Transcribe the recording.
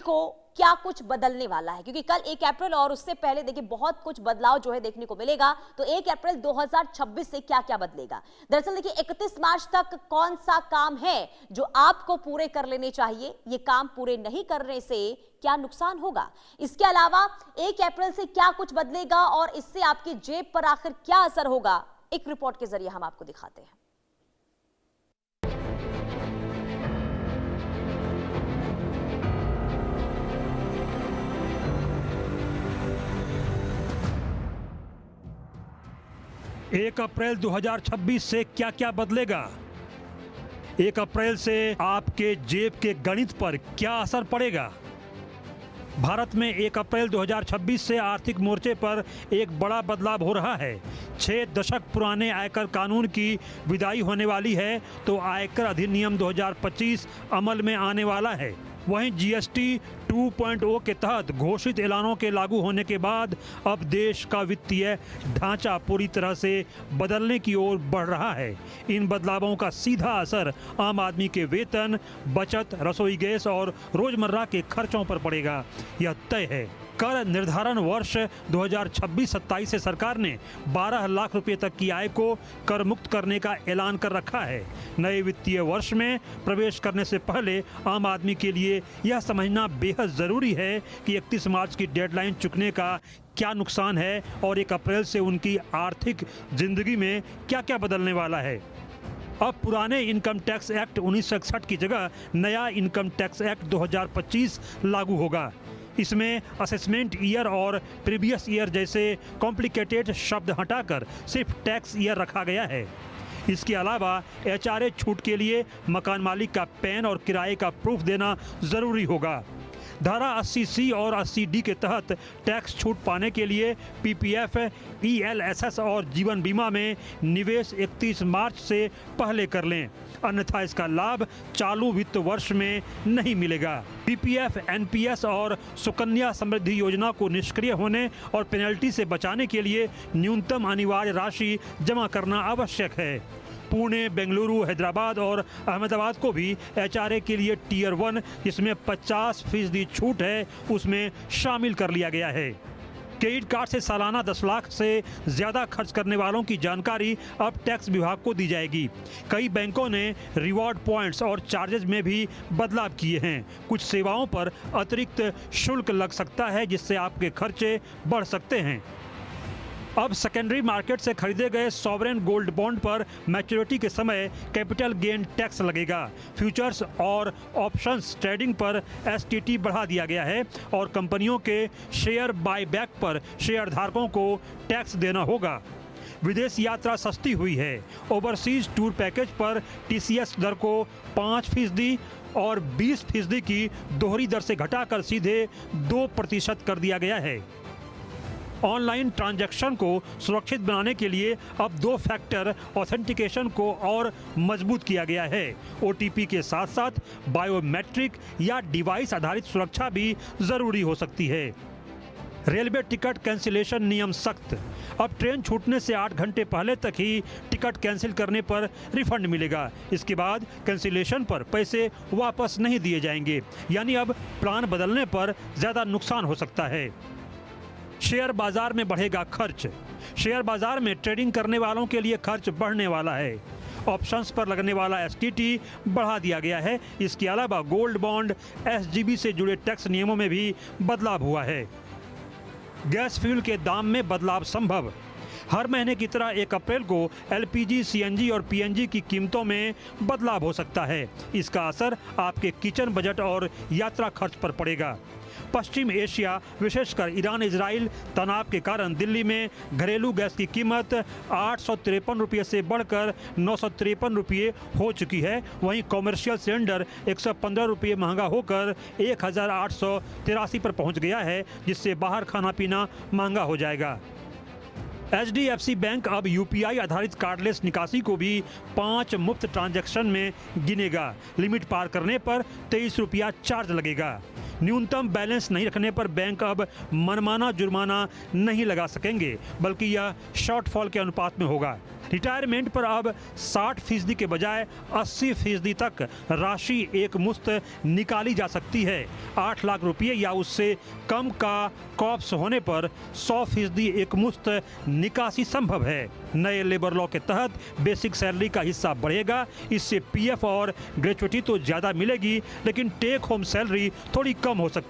को क्या कुछ बदलने वाला है, क्योंकि कल 1 अप्रैल और उससे पहले देखिए बहुत कुछ बदलाव जो है देखने को मिलेगा। तो 1 अप्रैल 2026 से क्या क्या बदलेगा। दरअसल देखिए 31 मार्च तक कौन सा काम है जो आपको पूरे कर लेने चाहिए, ये काम पूरे नहीं करने से क्या नुकसान होगा, इसके अलावा 1 अप्रैल से क्या कुछ बदलेगा और इससे आपकी जेब पर आखिर क्या असर होगा, एक रिपोर्ट के जरिए हम आपको दिखाते हैं। 1 अप्रैल 2026 से क्या क्या बदलेगा। 1 अप्रैल से आपके जेब के गणित पर क्या असर पड़ेगा। भारत में 1 अप्रैल 2026 से आर्थिक मोर्चे पर एक बड़ा बदलाव हो रहा है। 6 दशक पुराने आयकर कानून की विदाई होने वाली है तो आयकर अधिनियम 2025 अमल में आने वाला है। वहीं जीएसटी 2.0 के तहत घोषित ऐलानों के लागू होने के बाद अब देश का वित्तीय ढांचा पूरी तरह से बदलने की ओर बढ़ रहा है। इन बदलावों का सीधा असर आम आदमी के वेतन, बचत, रसोई गैस और रोजमर्रा के खर्चों पर पड़ेगा, यह तय है। कर निर्धारण वर्ष 2026-27 से सरकार ने 12 लाख रुपए तक की आय को कर मुक्त करने का ऐलान कर रखा है। नए वित्तीय वर्ष में प्रवेश करने से पहले आम आदमी के लिए यह समझना बेहद ज़रूरी है कि 31 मार्च की डेडलाइन चुकने का क्या नुकसान है और 1 अप्रैल से उनकी आर्थिक जिंदगी में क्या क्या बदलने वाला है। अब पुराने इनकम टैक्स एक्ट 1961 की जगह नया इनकम टैक्स एक्ट 2025 लागू होगा। इसमें असेसमेंट ईयर और प्रीवियस ईयर जैसे कॉम्प्लिकेटेड शब्द हटाकर सिर्फ टैक्स ईयर रखा गया है। इसके अलावा एचआरए छूट के लिए मकान मालिक का पैन और किराए का प्रूफ देना ज़रूरी होगा। धारा 80C और 80D के तहत टैक्स छूट पाने के लिए पीपीएफ, ईएलएसएस और जीवन बीमा में निवेश 31 मार्च से पहले कर लें, अन्यथा इसका लाभ चालू वित्त वर्ष में नहीं मिलेगा। पीपीएफ, एनपीएस और सुकन्या समृद्धि योजना को निष्क्रिय होने और पेनल्टी से बचाने के लिए न्यूनतम अनिवार्य राशि जमा करना आवश्यक है। पुणे, बेंगलुरु, हैदराबाद और अहमदाबाद को भी एचआरए के लिए टियर 1 जिसमें 50% छूट है उसमें शामिल कर लिया गया है। क्रेडिट कार्ड से सालाना 10 लाख से ज़्यादा खर्च करने वालों की जानकारी अब टैक्स विभाग को दी जाएगी। कई बैंकों ने रिवॉर्ड पॉइंट्स और चार्जेज में भी बदलाव किए हैं। कुछ सेवाओं पर अतिरिक्त शुल्क लग सकता है जिससे आपके खर्चे बढ़ सकते हैं। अब सेकेंडरी मार्केट से खरीदे गए सॉवरेन गोल्ड बॉन्ड पर मैच्योरिटी के समय कैपिटल गेन टैक्स लगेगा। फ्यूचर्स और ऑप्शंस ट्रेडिंग पर एसटीटी बढ़ा दिया गया है और कंपनियों के शेयर बायबैक पर शेयरधारकों को टैक्स देना होगा। विदेश यात्रा सस्ती हुई है। ओवरसीज टूर पैकेज पर टीसीएस दर को 5% और 20% की दोहरी दर से घटाकर सीधे 2% कर दिया गया है। ऑनलाइन ट्रांजैक्शन को सुरक्षित बनाने के लिए अब 2 फैक्टर ऑथेंटिकेशन को और मजबूत किया गया है। ओटीपी के साथ साथ बायोमेट्रिक या डिवाइस आधारित सुरक्षा भी ज़रूरी हो सकती है। रेलवे टिकट कैंसिलेशन नियम सख्त। अब ट्रेन छूटने से 8 घंटे पहले तक ही टिकट कैंसिल करने पर रिफंड मिलेगा। इसके बाद कैंसिलेशन पर पैसे वापस नहीं दिए जाएंगे, यानी अब प्लान बदलने पर ज़्यादा नुकसान हो सकता है। शेयर बाजार में बढ़ेगा खर्च। शेयर बाजार में ट्रेडिंग करने वालों के लिए खर्च बढ़ने वाला है। ऑप्शंस पर लगने वाला एसटीटी बढ़ा दिया गया है। इसके अलावा गोल्ड बॉन्ड, एसजीबी से जुड़े टैक्स नियमों में भी बदलाव हुआ है। गैस फ्यूल के दाम में बदलाव संभव। हर महीने की तरह 1 अप्रैल को एलपीजी, सीएनजी और पीएनजी की कीमतों में बदलाव हो सकता है। इसका असर आपके किचन बजट और यात्रा खर्च पर पड़ेगा। पश्चिम एशिया, विशेषकर ईरान इजराइल तनाव के कारण दिल्ली में घरेलू गैस की कीमत 853 रुपये से बढ़कर 953 रुपये हो चुकी है। वहीं कॉमर्शियल सिलेंडर 115 रुपये महंगा होकर 1883 पर पहुंच गया है, जिससे बाहर खाना पीना महंगा हो जाएगा। एचडीएफसी बैंक अब यूपीआई आधारित कार्डलेस निकासी को भी 5 मुफ्त ट्रांजैक्शन में गिनेगा। लिमिट पार करने पर 23 रुपया चार्ज लगेगा। न्यूनतम बैलेंस नहीं रखने पर बैंक अब मनमाना जुर्माना नहीं लगा सकेंगे, बल्कि यह शॉर्टफॉल के अनुपात में होगा। रिटायरमेंट पर अब 60% के बजाय 80% तक राशि एक मुश्त निकाली जा सकती है। 8 लाख रुपये या उससे कम का कॉप्स होने पर 100% एक मुश्त निकासी संभव है। नए लेबर लॉ के तहत बेसिक सैलरी का हिस्सा बढ़ेगा। इससे पीएफ और ग्रेच्युटी तो ज़्यादा मिलेगी, लेकिन टेक होम सैलरी थोड़ी कम हो सकती है।